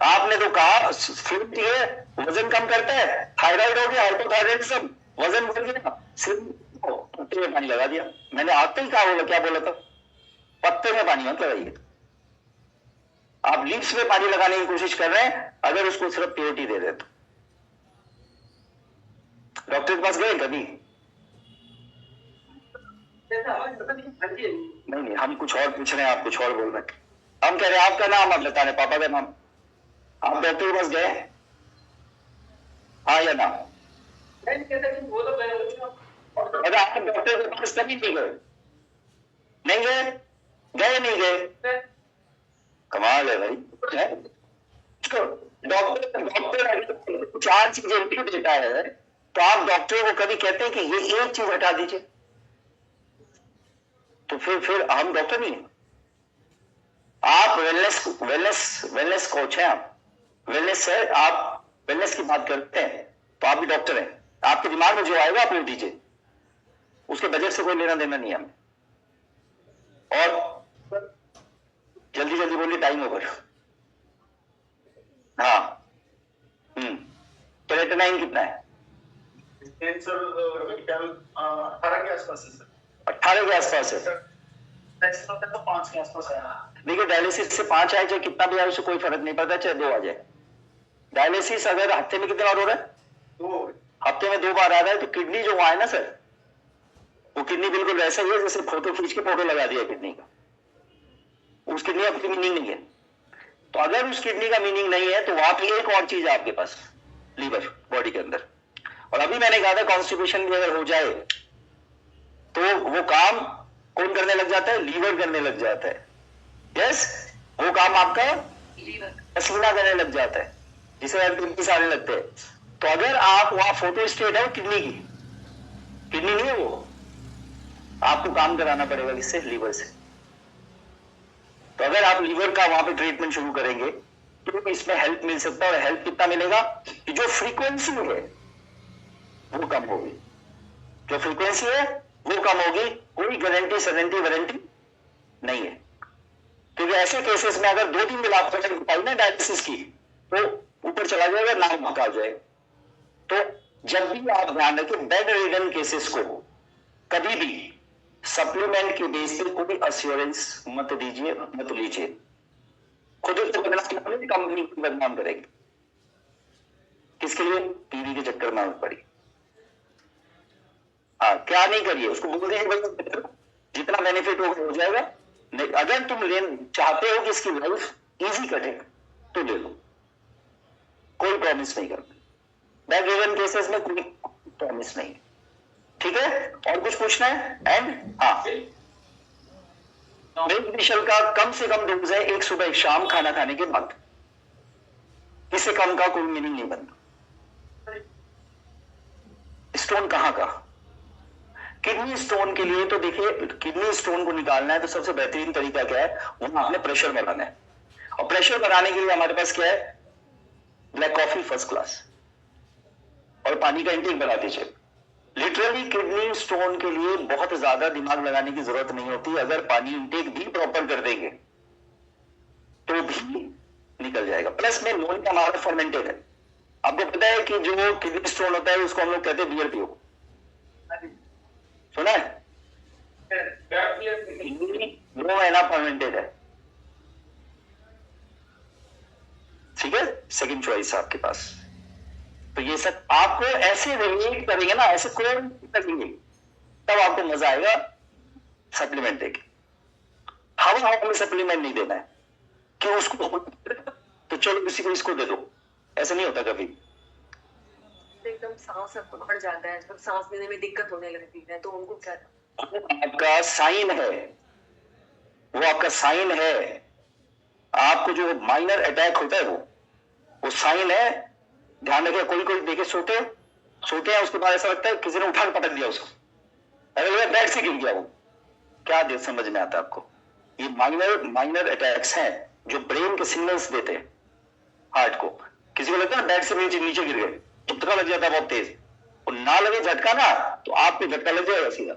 आपने तो कहा स्लिम है, वजन कम करता है, थायराइड हो गया, हाइपोथायराइडिज्म, वजन बढ़ गया, स्लिम पत्ते में पानी लगा दिया। मैंने आते ही कहा होगा, क्या बोला था? पत्ते में पानी मत लगाइए। आप लिप्स में पानी लगाने की कोशिश कर रहे हैं, अगर उसको सिर्फ पीओटी दे दे तो। डॉक्टर के पास गए कभी? नहीं, हम कुछ और पूछ रहे हैं, आप कुछ और बोल रहे हैं। हम कह रहे हैं आपका नाम आप बता रहे, पापा का नाम। आप डॉक्टर के पास गए? हाँ या ना? अरे आप डॉक्टर के पास कभी नहीं गए? नहीं गए? गए नहीं गए? कमाल है भाई। डॉक्टर अगर 4 चीजें इनपुट देता है, तो आप डॉक्टर को कभी कहते हैं कि ये एक चीज हटा दीजिए? तो फिर हम डॉक्टर नहीं है। आप वेलनेस कोच हैं, आप वेलनेस है, आप वेलनेस की बात करते हैं, तो आप भी डॉक्टर हैं। आपके दिमाग में जो आएगा आप बोल दीजिए, उसके बजट से कोई लेना देना नहीं है हमें। और जल्दी जल्दी बोलिए, टाइम ओवर। हाँ, क्रेटिनाइन कितना है? 18 के आसपास है सर। 18 के आसपास है। तो 5 के आसपास है। देखिए डायलिसिस से 5 आए चाहे कितना भी आए, उससे कोई फर्क नहीं पड़ता, चाहे 2 आ जाए। डायलिसिस अगर हफ्ते में कितने बार हो रहा है? 2 हफ्ते में 2 बार आ रहा है, तो किडनी जो वहां है ना सर, वो किडनी बिल्कुल वैसा ही है जैसे फोटो खींच के फोटो लगा दिया किडनी का। उस किडनी का कोई मीनिंग नहीं है। तो अगर उस किडनी का मीनिंग नहीं है, तो वहां पे एक और चीज है आपके पास, लीवर, बॉडी के अंदर। और अभी मैंने कहा था कॉन्स्टिपेशन भी अगर हो जाए तो वो काम कौन करने लग जाता है? लीवर करने लग जाता है। यस, वो काम आपका पसीना करने लग जाता है, जिसे एंटीबॉडीज आने लगते हैं। तो अगर आप वहां फोटो स्टेट है किडनी की, किडनी नहीं है वो, आपको काम कराना पड़ेगा किससे? लीवर से। तो अगर आप लीवर का वहां पे ट्रीटमेंट शुरू करेंगे तो इसमें हेल्प मिल सकता है। और हेल्प कितना मिलेगा? कि जो फ्रीक्वेंसी है वो कम होगी, जो फ्रीक्वेंसी है वो कम होगी। कोई गारंटी सरेंटी वारंटी नहीं है, क्योंकि ऐसे केसेस में अगर 2-3 दिन आपको पाई ना डायलिसिस की, तो ऊपर चला जाएगा, नाम भका हो जाएगा। तो जब भी आप ध्यान रखें, बेड रिडन केसेस को कभी भी सप्लीमेंट के बेस पे कोई अश्योरेंस मत दीजिए, मत लीजिए। खुद को बदनाम, कंपनी को बदनाम करेगी। किसके लिए? पीवी के चक्कर में पड़ी। हाँ, क्या नहीं करिए, उसको बोल दीजिए भाई जितना बेनिफिट होगा हो जाएगा। नहीं, अगर तुम चाहते हो कि इसकी लाइफ इजी कटे तो ले लो, कोई प्रॉमिस नहीं करते। बैक गिवन केसेस में कोई प्रॉमिस नहीं। ठीक है, और कुछ पूछना है? एंड हाँ, इनिशियल का कम से कम डोज है, एक सुबह एक शाम खाना खाने के बाद। इससे कम का कोई मीनिंग नहीं बनता। स्टोन कहां का? किडनी स्टोन के लिए तो देखिए, किडनी स्टोन को निकालना है तो सबसे बेहतरीन तरीका क्या है? वहां आपने प्रेशर बढ़ाना है, और प्रेशर बढ़ाने के लिए हमारे पास क्या है? ब्लैक कॉफी फर्स्ट क्लास, और पानी का इंटेक बढ़ा दीजिए। लिटरली किडनी स्टोन के लिए बहुत ज्यादा दिमाग लगाने की जरूरत नहीं होती। अगर पानी इंटेक भी प्रॉपर कर देंगे तो भी निकल जाएगा। प्लस में लोन का हमारा फर्मेंटेड है। आपको पता है कि जो किडनी स्टोन होता है उसको हम लोग कहते हैं बियर पियो, सुना है? वो है ना, फर्मेंटेड है। ठीक है, सेकंड चॉइस आपके पास। तो ये सब आपको ऐसे रिलेट करेंगे ना, ऐसे करेंगे, तब आपको मजा आएगा सप्लीमेंट देके। हवा में सप्लीमेंट नहीं देना है कि उसको तो चलो किसी को इसको दे दो, ऐसा नहीं होता कभी। एकदम सांस पकड़ जाता है, तो सांस लेने में दिक्कत होने लगती है, तो उनको क्या? आपका साइन है, वो आपका साइन है। आपको जो माइनर अटैक होता है वो साइन है। ध्यान रखिए, कोई कोई देखे सोते हैं, उसके बाद ऐसा लगता है किसी ने उठा के पटक दिया उसको, अरे बेड से गिर गया वो। क्या दे समझ में आता है आपको? ये माइनर अटैक्स हैं जो ब्रेन के सिग्नल्स देते हैं हार्ट को। किसी को लगता है बेड से नीचे गिर गए, झटका लग जाता है बहुत तेज, और ना लगे झटका ना तो आप पे झटका लग जाएगा सीधा,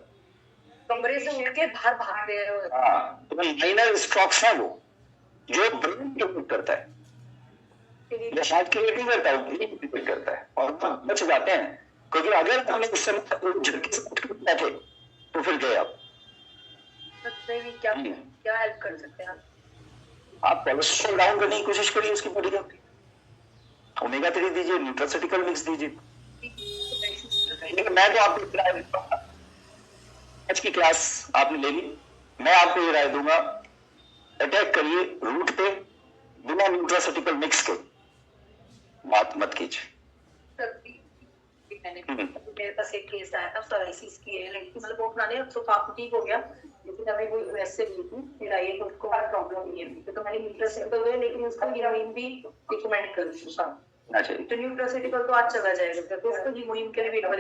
कमरे से उठ के बाहर भाग रहे हैं। हाँ, तो माइनर स्ट्रोक्स है वो, जो ब्रेन को करता है, वो हार्ट के लिए नहीं करता है, वो ब्रेन को करता है, और बच जाते हैं। क्योंकि अगर हमने उस समय झटके से उठ के बैठे तो फिर गए आप। क्या हेल्प कर सकते हैं आप? कोलेस्ट्रॉल डाउन करने की कोशिश करिए उसकी बॉडी का, ओमेगा 3 दीजिए, न्यूट्रास्यूटिकल मिक्स दीजिए। मैं तो आपको आज की क्लास आपने ले ली, मैं आपको ये राय दूंगा, अटैक करिए रूट पे, बिना न्यूट्रास्यूटिकल मिक्स के बात मत कीजिए। मेरे पास एक केस आया था सोराइसिस की है, लड़की मतलब वो अपना तो काफी ठीक हो गया, लेकिन अभी वो वैसे भी थी, फिर आई है तो उसको हर प्रॉब्लम नहीं है, तो मैंने न्यूट्रास्यूटिकल है, लेकिन उसको हीरोइन भी रिकमेंड कर दूंगा। तो न्यूट्रास्यूटिकल तो आज चला जाएगा, तो उसको हीरोइन के लिए बिल्कुल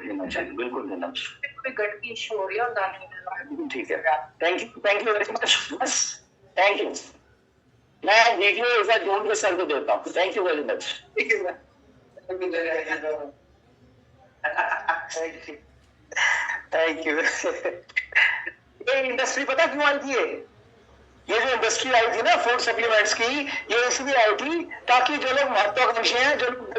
लेना चाहिए, बिल्कुल लेना चाहिए। कोई गट की इशू हो रही है और दाने, ठीक है, थैंक यू वेरी मच, बस थैंक यू। मैं देखिए एक बार जोन के सर को देता हूँ, thank you very much. Thank you. ये इंडस्ट्री पता क्यों आई थी? ये जो इंडस्ट्री आई थी ना फूड सप्लीमेंट्स की, ये इसलिए आई थी ताकि जो लोग महत्वाकांक्षी हैं, जो लोग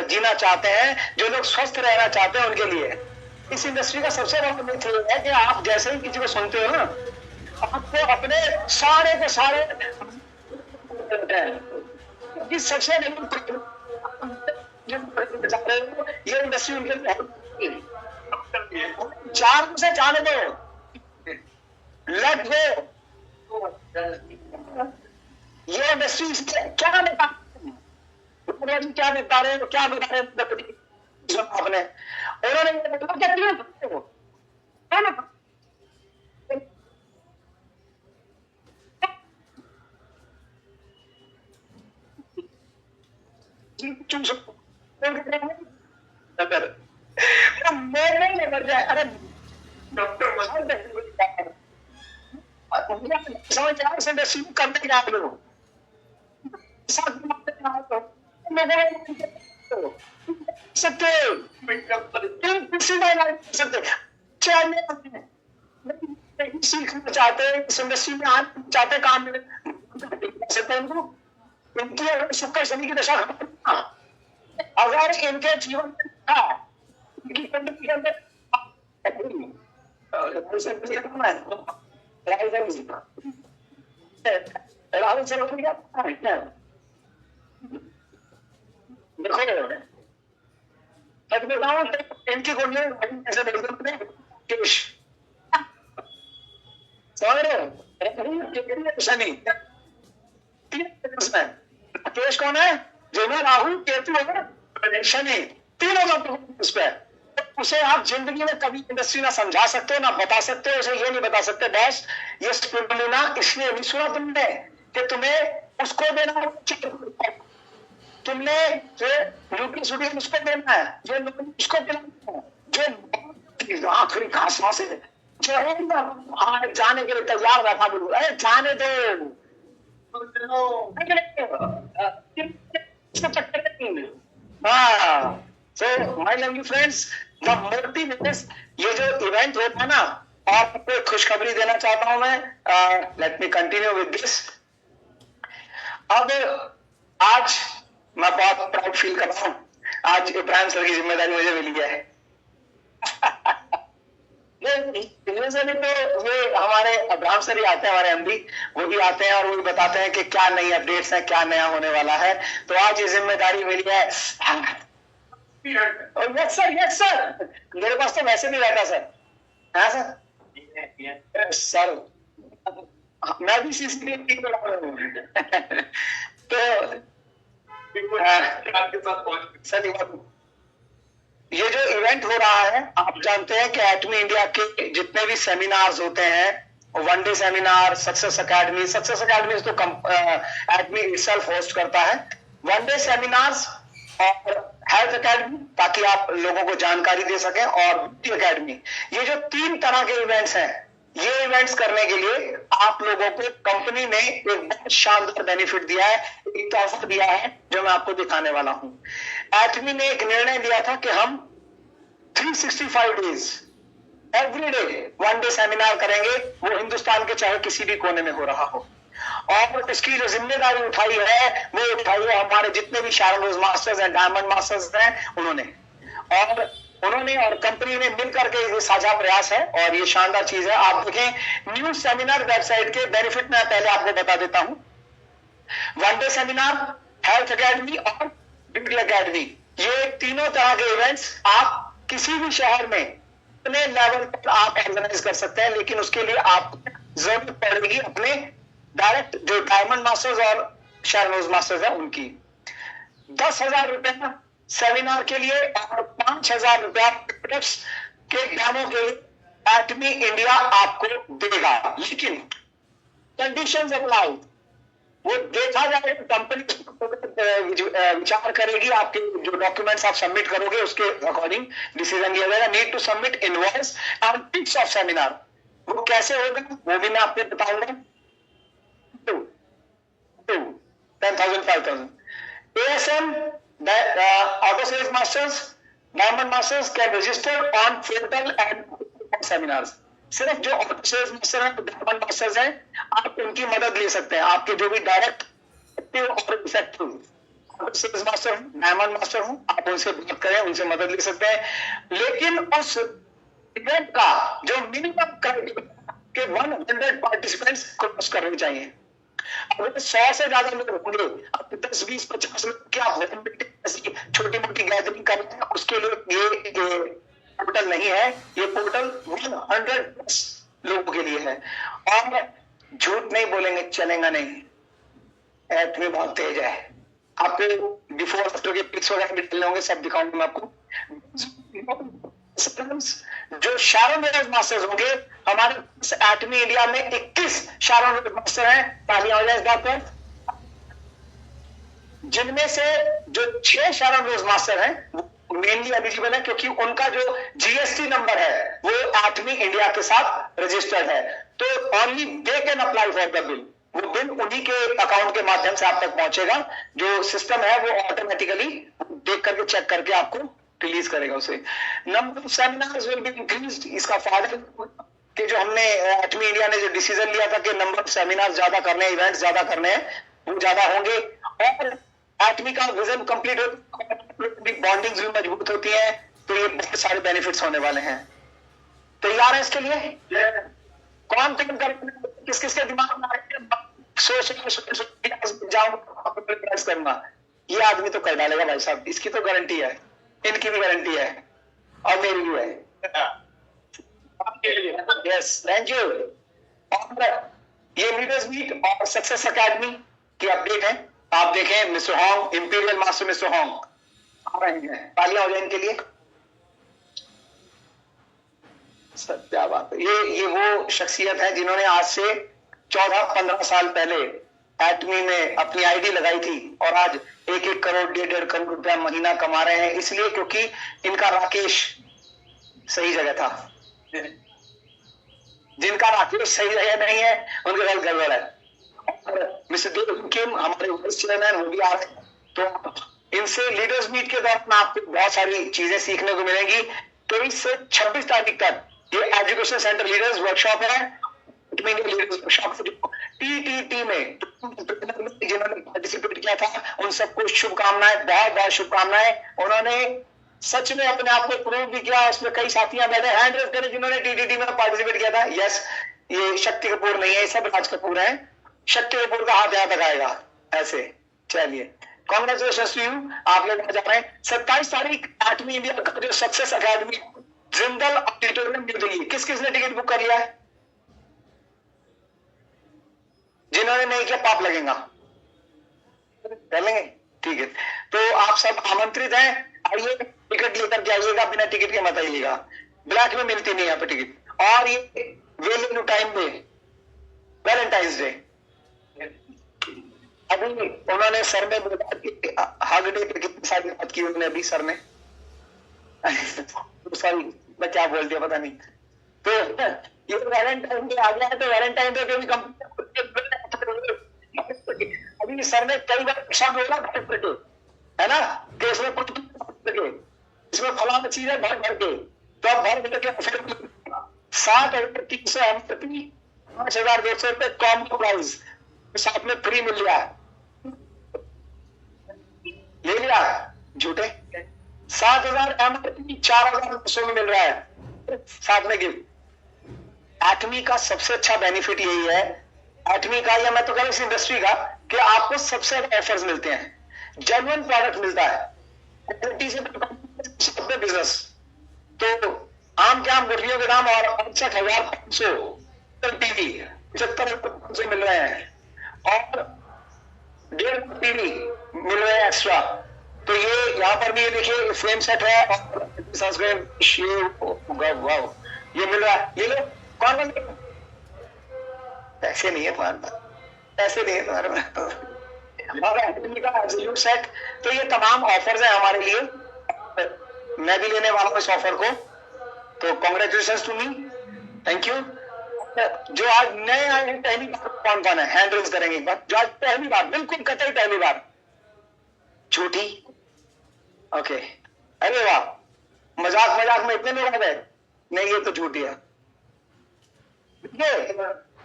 जीना चाहते हैं, जो लोग स्वस्थ रहना चाहते हैं, उनके लिए इस इंडस्ट्री का सबसे बड़ा मिथ है कि आप जैसे ही किसी को सुनते हो ना, आपको अपने सारे के सारे सबसे ये इंडस्ट्री उनके लिए चार से जाने दो, लट गो। ये इंडस्ट्री क्या बता रहे हैं, क्या बता रहे हैं आपने, उन्होंने मर जाए। अरे डॉक्टर इंडस्ट्री करने का सीखना चाहते हैं, इस इंडस्ट्री में आना चाहते, काम सकते हैं उनको, इनकी अगर शुक्र शनि की दशा अगर इनके जीवन में था, इनकी के अंदर राहुल से देखो सच बताऊं तो इनकी कुंडली ऐसे बोलते हैं केश समझ रहे हो शनि केश कौन है जो मैं राहु केतु है शनि तीनों का उस पर उसे आप जिंदगी में कभी इंडस्ट्री ना समझा सकते हो ना बता सकते हो उसे ये नहीं बता सकते बॉस ये स्पिरुलिना इसलिए नहीं सुना तुमने कि तुम्हें उसको देना तुमने जो न्यूट्रिशन उसको देना है जो उसको देना है जो आखिरी घास से जो है ना जाने के लिए तैयार बैठा बिल्कुल अरे जाने दो हाँ so my lovely friends the motiveness ये जो इवेंट होता है ना आपको खुशखबरी देना चाहता हूं मैं let me continue with this अब आज मैं बहुत प्राउड फील कर रहा हूं आज इब्राहिम सर की जिम्मेदारी मुझे मिली है तो ये हमारे अब्राहम सर ही आते हैं हमारे एमडी वो भी आते हैं और वो भी बताते हैं कि क्या नई अपडेट्स हैं क्या नया होने वाला है तो आज ये जिम्मेदारी मिली है यस सर मेरे पास तो वैसे नहीं रहता सर हाँ सर सर मैं भी सीसीटीवी तो सर ये जो इवेंट हो रहा है आप जानते हैं कि एटमी इंडिया के जितने भी सेमिनार्स होते हैं one day seminar success academy तो एटमी इटसेल्फ होस्ट करता है वन डे सेमिनार्स और हेल्थ अकेडमी ताकि आप लोगों को जानकारी दे सकें और ब्यूटी अकेडमी ये जो 3 तरह के इवेंट्स हैं ये इवेंट्स करने के लिए आप लोगों को कंपनी ने एक बहुत शानदार बेनिफिट दिया है एक ऑफर दिया है जो मैं आपको दिखाने वाला हूं एटमी ने एक निर्णय लिया था कि हम 365 days every day one day seminar करेंगे वो हिंदुस्तान के चाहे किसी भी कोने में हो रहा हो और इसकी जो जिम्मेदारी उठाई है वो उठाई है हमारे जितने भी शारन रोज मास्टर्स हैं डायमंड मास्टर्स हैं उन्होंने और कंपनी ने मिलकर के ये साझा प्रयास है और ये शानदार चीज है आप देखें न्यू सेमिनार वेबसाइट के बेनिफिट मैं पहले आपको बता देता हूं one day seminar health academy और ब्यूटी अकेडमी ये तीनों तरह के इवेंट्स आप किसी भी शहर में अपने लेवल पर आप ऑर्गेनाइज कर सकते हैं लेकिन उसके लिए आपको जरूरत पड़ेगी अपने डायरेक्ट जो डायमंड मास्टर्स और शारनोज मास्टर्स है उनकी 10,000 रुपए सेमिनार के लिए और 5,000 रुपया के दामों के एटमी इंडिया आपको देगा लेकिन कंडीशंस अप्लाई वो देखा जाए कंपनी विचार करेगी आपके जो डॉक्यूमेंट्स आप सबमिट करोगे उसके अकॉर्डिंग डिसीजन लिया जाएगा need to submit invoice and pics of seminar वो कैसे होगा वो भी मैं आपको बताऊंगा 10,000 5,000 ASM auto sales masters diamond masters can register on portal and seminars सिर्फ जो ऑटो सेल्स मास्टर हैं डायमंड मास्टर्स हैं आप उनकी मदद ले सकते हैं आपके जो भी डायरेक्ट और effective auto sales master diamond master हूं आप उनसे बात करें उनसे मदद ले सकते हैं लेकिन उस इवेंट का जो मिनिमम क्राइटेरिया के 100 पार्टिसिपेंट्स क्रॉस करने चाहिए अगर 100 से ज्यादा लोग होंगे अब 10 20 50 लोग क्या होम ऐसी छोटी मोटी गैदरिंग करते हैं उसके लिए ये पोर्टल नहीं है ये पोर्टल 100 प्लस लोगों के लिए है और झूठ नहीं बोलेंगे चलेगा नहीं ऐप में बहुत तेज है आपको बिफोर आफ्टर के पिक्स वगैरह भी डालने होंगे सब दिखाऊंगा मैं आपको जो शारन रोज मास्टर्स होंगे हमारे एटमी इंडिया में 21 शारन रोज मास्टर हैं तालियां हो जाए इस बात पर जिनमें से जो 6 शारन रोज मास्टर हैं वो मेनली एलिजिबल है क्योंकि उनका जो जीएसटी नंबर है वो एटमी इंडिया के साथ रजिस्टर्ड है तो only they can apply for the bill वो बिल उन्हीं के अकाउंट के माध्यम से आप तक पहुंचेगा जो सिस्टम है वो ऑटोमेटिकली देख करके चेक करके आपको रिलीज करेगा उसे number of seminars will be increased इसका फायदा कि जो हमने एटमी इंडिया ने जो डिसीजन लिया था कि नंबर ऑफ सेमिनार ज्यादा करने इवेंट्स ज्यादा करने हैं वो ज्यादा होंगे और एटमी का विजन कंप्लीट हो बॉन्डिंग्स भी मजबूत होती है तो ये बहुत सारे बेनिफिट्स होने वाले हैं तैयार है इसके लिए? कौन कौन कर, किस किस के दिमाग में सोच करना, ये आदमी तो कर डालेगा भाई साहब, इसकी तो गारंटी है, इनकी भी गारंटी है और मेरी भी है। Yes, thank you. और ये लीडर्स मीट और सक्सेस एकेडमी की अपडेट है, आप देखें mister Hong, imperial master mister Hong आ रहे हैं, तालियां हो जाए इनके लिए। सब क्या बात है, ये वो शख्सियत है जिन्होंने आज से 14-15 साल पहले एटमी में अपनी आईडी लगाई थी और आज 1-1 करोड़ 1.5 करोड़ रुपया महीना कमा रहे हैं, इसलिए क्योंकि इनका राकेश सही जगह था। जिनका राकेश सही जगह नहीं है उनके साथ गड़बड़ है। और मिस्टर देव किम हमारे वाइस चेयरमैन, वो भी आ रहे हैं, तो इनसे लीडर्स मीट के दौरान आपको बहुत सारी चीजें सीखने को मिलेंगी। 23 से 26 तारीख तक ये एजुकेशन सेंटर लीडर्स वर्कशॉप है, टीटीटी में जिन्होंने पार्टिसिपेट किया था उन सबको शुभकामनाएं, बहुत बहुत शुभकामनाएं। उन्होंने सच में अपने आप को प्रूव भी किया। उसमें कई साथियां बैठे, हैंड रेज करें जिन्होंने टीटीटी में पार्टिसिपेट किया था। यस, ये शक्ति कपूर नहीं है, सब राज कपूर है। शक्ति कपूर का हाथ यहां तक आएगा ऐसे। चलिए, कांग्रेचुलेशन टू यू, आप लोग जा रहे हैं। 27 तारीख एटमी इंडिया का जो success academy Jindal auditorium new Delhi, किस किसने टिकट बुक कर लिया है? जिन्होंने नहीं किया पाप लगेगा, कर लेंगे, ठीक है। तो आप सब आमंत्रित हैं, आइए टिकट लेकर के आइएगा, बिना टिकट के मत आइएगा, ब्लैक में मिलती नहीं यहाँ पे टिकट। और ये वेल टाइम पे वैलेंटाइंस डे, अभी उन्होंने सर में बोला कि हग डे पे कितनी सारी बात की उन्होंने अभी सर ने सॉरी मैं क्या बोल दिया पता नहीं। तो ये वैलेंटाइन डे आ गया है, तो वैलेंटाइन डे पे भी अभी सर ने कई बार शब्द बोला भर के, है ना, कि इसमें कुछ इसमें फलाना चीज है भर भर के, तो अब भर भर के फिर 7,300 एमपी 5,200 रुपए कॉम्बो प्राइस साथ में फ्री मिल गया, ले लिया झूठे। 7,000 एमपी 4,200 में मिल रहा है साथ में गिफ्ट। एटमी का सबसे अच्छा बेनिफिट यही है, एटमी का या मैं तो कह रहा हूं इस इंडस्ट्री का, कि आपको सबसे ज्यादा ऑफर्स मिलते हैं, जेन्युइन प्रोडक्ट मिलता है, क्वालिटी से बिजनेस। तो आम के आम गुठलियों के दाम और 65,500 टीवी 75,500 मिल रहे हैं और 1.5 टीवी मिल रहे हैं एक्स्ट्रा। तो ये यहाँ पर भी ये देखिए फ्रेम सेट है और ये मिल रहा है, ये लो। कौन पैसे नहीं है तुम्हारे पास, पैसे नहीं है तुम्हारे पास सेट। तो ये तमाम ऑफर्स हैं हमारे लिए, मैं भी लेने वाला हूँ इस ऑफर को, तो congratulation to me, thank you. जो आज नए आए हैं पहली बार कौन कौन है, हैंड रेज करेंगे एक बार, जो आज पहली बार, बिल्कुल कतई पहली बार। झूठी, ओके, अरे वाह, मजाक मजाक में इतने लोग आ गए, नहीं ये तो झूठी है।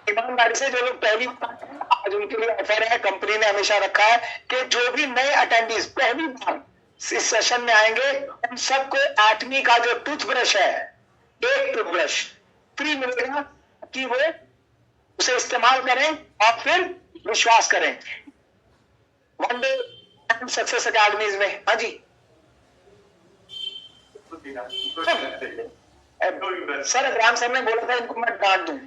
ईमानदारी से जो लोग पहली बार, आज उनके लिए ऑफर है, कंपनी ने हमेशा रखा है कि जो भी नए अटेंडीज पहली बार इस सेशन में आएंगे उन सबको एटमी का जो टूथब्रश है, एक टूथब्रश फ्री मिलेगा कि वो उसे इस्तेमाल करें और फिर विश्वास करें। वन डे सक्सेस अकेडमीज में, हाँ जी सर, राम सर ने बोला था इनको मैं डांट दूं।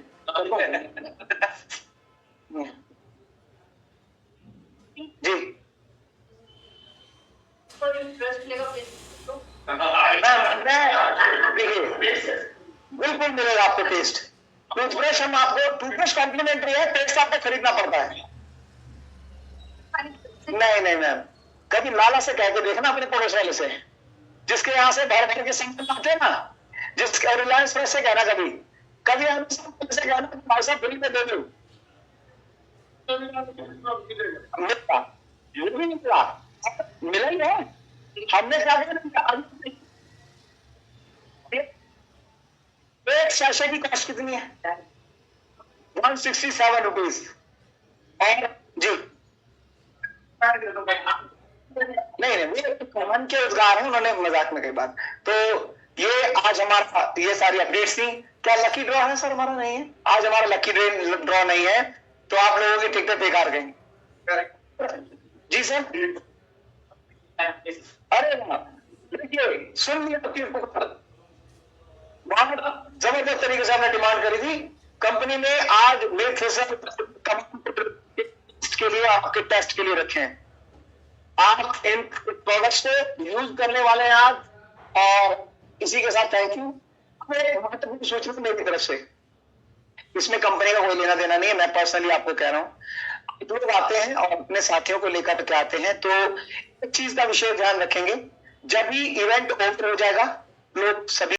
जी देखिए, बिल्कुल मिलेगा आपको टेस्ट। टूथब्रश हम आपको, टूथब्रश कॉम्प्लीमेंट्री है, टेस्ट आपको खरीदना पड़ता है। नहीं नहीं मैम, कभी लाला से कह के देखना अपने पड़ोस वाले से, जिसके यहाँ से भर भर के सामान आते हैं ना, जिसके रिलायंस फ्रेश से कहना, कभी कभी हम से कहना भाई साहब फ्री में दे दो, मिला ही है। हमने क्या किया, एक शैशे की कॉस्ट कितनी है? 167 रुपीज। और जी नहीं मन के रोजगार है, उन्होंने मजाक में कई बात। तो ये आज हमारा ये सारी अपडेट्स थी। क्या लकी ड्रॉ है सर? हमारा नहीं है आज, हमारा लकी ड्रॉ नहीं है, तो आप लोगों की टिकट बेकार गई। जी सर। अरे देखिए, सुन लिया जबरदस्त तरीके से हमने डिमांड करी थी। कंपनी ने आज मिल्क फेसर के लिए, आपके टेस्ट के लिए रखे हैं। आप इन प्रोडक्ट्स को यूज करने वाले हैं आज, और इसी के साथ थैंक यू। महत्वपूर्ण सूचना मेरी तरफ से, इसमें कंपनी का कोई लेना देना नहीं है, मैं पर्सनली आपको कह रहा हूँ। लोग आते हैं और अपने साथियों को लेकर के आते हैं, तो एक चीज का विशेष ध्यान रखेंगे, जब भी इवेंट ओवर हो जाएगा, लोग सभी